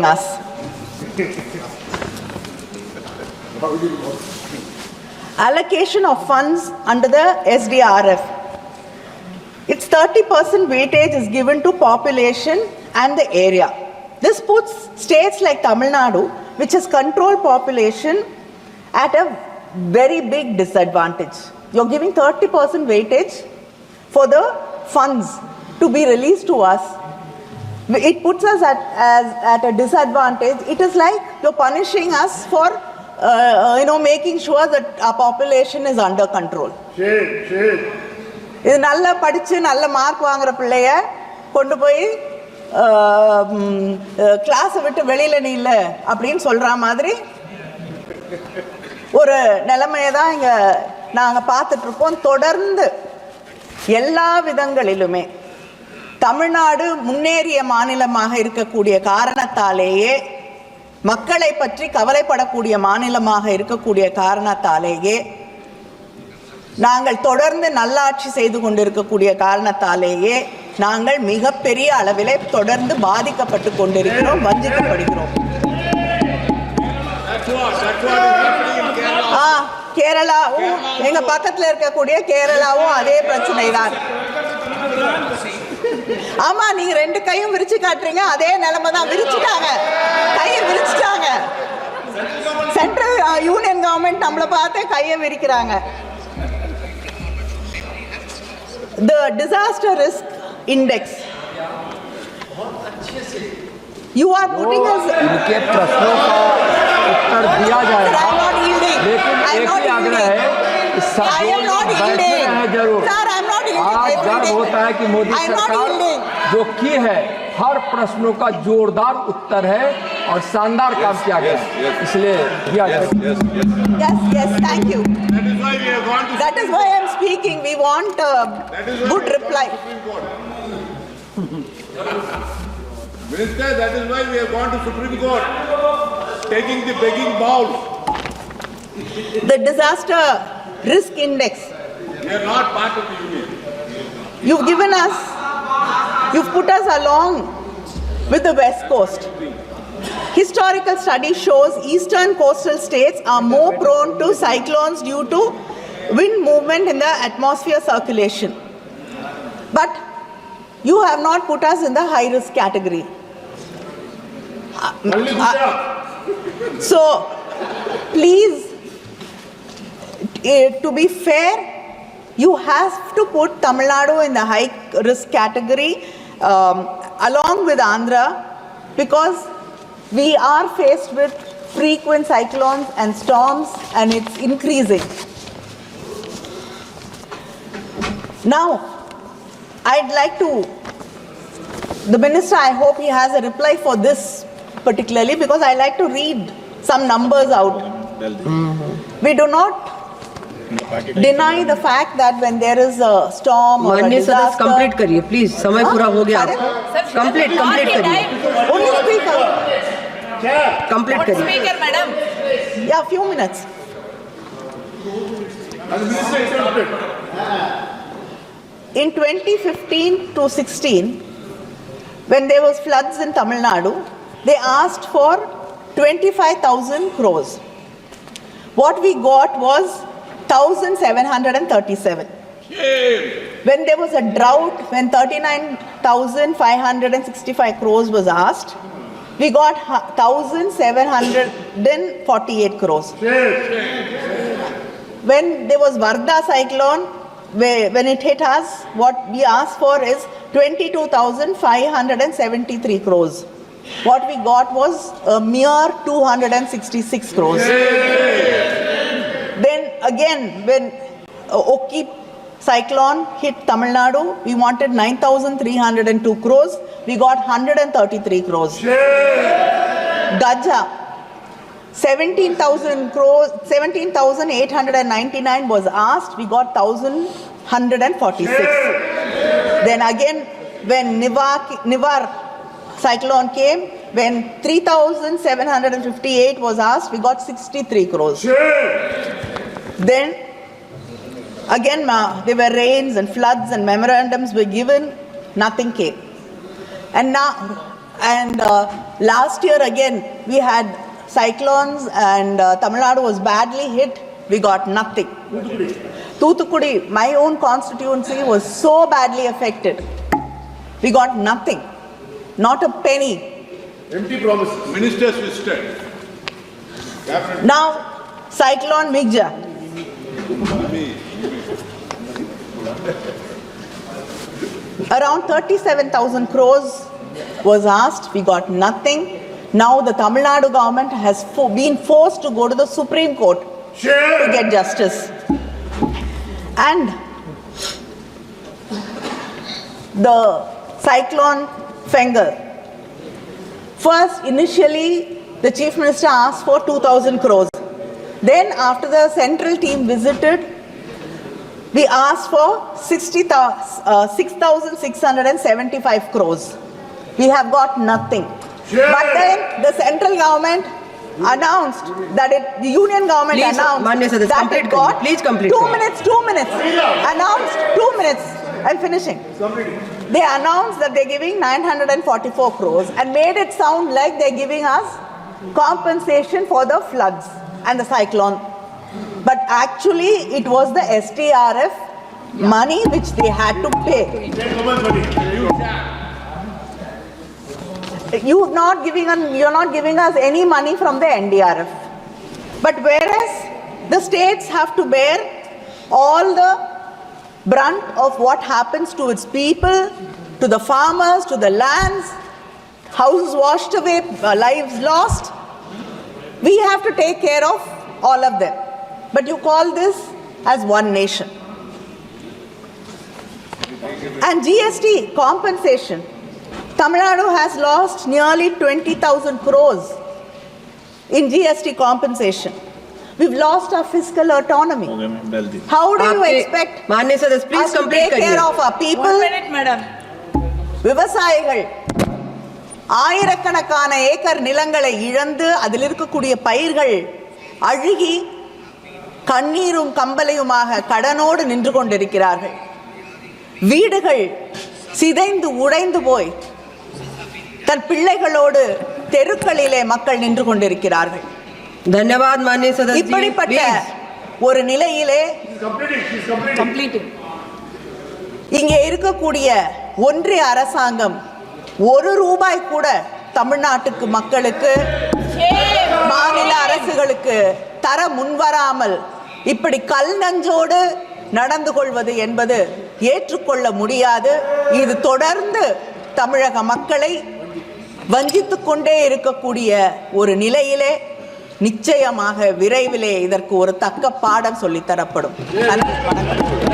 us. Allocation of funds under the SDRF. Its 30% weightage is given to population and the area. This puts states like Tamil Nadu, which has controlled population, at a very big disadvantage. You're giving 30% weightage for the funds to be released to us. It puts us at a disadvantage. It is like you're punishing us for making sure that our population is under control. இது நல்லா படித்து நல்ல mark வாங்குற பிள்ளைய கொண்டு போய் கிளாஸை விட்டு வெளியில் நீ இல்லை அப்படின்னு சொல்கிற மாதிரி ஒரு நிலைமையை தான் இங்கே நாங்கள் பார்த்துட்ருப்போம். தொடர்ந்து எல்லா விதங்களிலுமே தமிழ்நாடு முன்னேறிய மாநிலமாக இருக்கக்கூடிய காரணத்தாலேயே, மக்களை பற்றி கவலைப்படக்கூடிய மாநிலமாக இருக்கக்கூடிய காரணத்தாலேயே, நாங்கள் தொடர்ந்து நல்லாட்சி செய்து கொண்டிருக்கக்கூடிய காரணத்தாலேயே நாங்கள் மிகப்பெரிய அளவிலே தொடர்ந்து பாதிக்கப்பட்டு கொண்டிருக்கிறோம், வஞ்சிக்கப்படுகிறோம். கேரளாவும் எங்க பக்கத்தில் இருக்கக்கூடிய கேரளாவும் அதே பிரச்சனை தான். ஆமா, நீங்க ரெண்டு கையும் விரிச்சு காட்டுறீங்க, அதே நிலைமை தான். விரிச்சுட்டாங்க, கையை விரிச்சுட்டாங்க. சென்ட்ரல் யூனியன் கவர்மெண்ட் நம்மளை பார்த்து கையை விரிக்கிறாங்க. The disaster risk index. You are putting us. इनके प्रश्नों का उत्तर दिया जाएगा, लेकिन एक ही आग्रह है, I am not yielding. जरूर Sir, I am not yielding. आज गर्व होता है कि मोदी सरकार जो की है हर प्रश्नों का जोरदार उत्तर है और शानदार काम किया गया, इसलिए दिया जाएगा. Yes, thank you. That is why I am speaking. We want a good reply. Minister, that is why we have gone to Supreme Court, taking the begging bowl. The disaster risk index. We are not part of the union. You've given us, you've put us along with the West Coast. Historical study shows eastern coastal states are more prone to cyclones due to wind movement in the atmosphere circulation. But you have not put us in the high risk category. So please, to be fair, you have to put Tamil Nadu in the high risk category along with Andhra, because we are faced with frequent cyclones and storms and it's increasing. Now, I'd like to, the minister, I hope he has a reply for this particularly, because I like to read some numbers out. We do not deny the fact that when there is a storm or a disaster. Complete करिए please, समय पूरा हो गया. Complete करिए. Only speaker. Complete करिए. Speaker, madam. Yeah, few minutes. In 2015 to 16, when there was floods in Tamil Nadu, they asked for 25,000 crores. What we got was 1,737. When there was a drought, when 39,565 crores was asked, we got 1,748 crores. When there was Varda cyclone, when it hit us, what we asked for is 22,573 crores. What we got was a mere 266 crores. Then again, when Okki cyclone hit Tamil Nadu, we wanted 9,302 crores. We got 133 crores. Gaja, 17,000 crores, 17,899 was asked. We got 1,146. Then again, when Nivar cyclone came, when 3,758 was asked, we got 63 crores. Then again, there were rains and floods and memorandums were given, nothing came. And now, And last year again, we had cyclones and Tamil Nadu was badly hit. We got nothing. Thoothukudi, my own constituency, was so badly affected. We got nothing. Not a penny. Empty promises. Ministers visited. Cabinet. Now, Cyclone Migja. Around 37,000 crores was asked. We got nothing. Now the Tamil Nadu government has been forced to go to the Supreme Court to get justice. And the cyclone Fengal. First, initially, the Chief Minister asked for 2,000 crores. Then, after the central team visited, we asked for 6,675 crores. We have got nothing. But then the central government announced that the union government Please, announced Manya sir, that complete it got please complete 2 minutes. Announced 2 minutes. I'm finishing. They announced that they're giving 944 crores and made it sound like they're giving us compensation for the floods and the cyclone. But actually, it was the SDRF money which they had to pay. You're not giving us any money from the NDRF. But whereas the states have to bear all the brunt of what happens to its people, to the farmers, to the lands, houses washed away, lives lost, we have to take care of all of them. But you call this as one nation. And GST compensation. Tamil Nadu has lost nearly 20,000 crores in GST compensation. We've lost our fiscal autonomy. How do you expect माननीय सदस्य us please to complete take care करिए of our people? விவசாயிகள் ஆயிரக்கணக்கான acre நிலங்களை இழந்து அதில் இருக்கக்கூடிய பயிர்கள் அழுகி கண்ணீரும் கம்பலையுமாக கடனோடு நின்று கொண்டிருக்கிறார்கள். வீடுகள் சிதைந்து உடைந்து போய் தன் பிள்ளைகளோடு தெருக்களிலே மக்கள் நின்று கொண்டிருக்கிறார்கள். धन्यवाद माननीय सदस्य இப்படிப்பட்ட ஒரு நிலையிலே இங்கே இருக்கக்கூடிய ஒன்றிய அரசாங்கம் ₹1 கூட தமிழ்நாட்டுக்கு மக்களுக்கு மாநில அரசுகளுக்கு தர முன்வராமல் இப்படி கல் நஞ்சோடு நடந்து கொள்வது என்பது ஏற்றுக்கொள்ள முடியாது. இது தொடர்ந்து தமிழக மக்களை வஞ்சித்துக் கொண்டே இருக்கக்கூடிய ஒரு நிலையிலே நிச்சயமாக விரைவிலே இதற்கு ஒரு தக்க பாடம் சொல்லித்தரப்படும். நன்றி, வணக்கம்.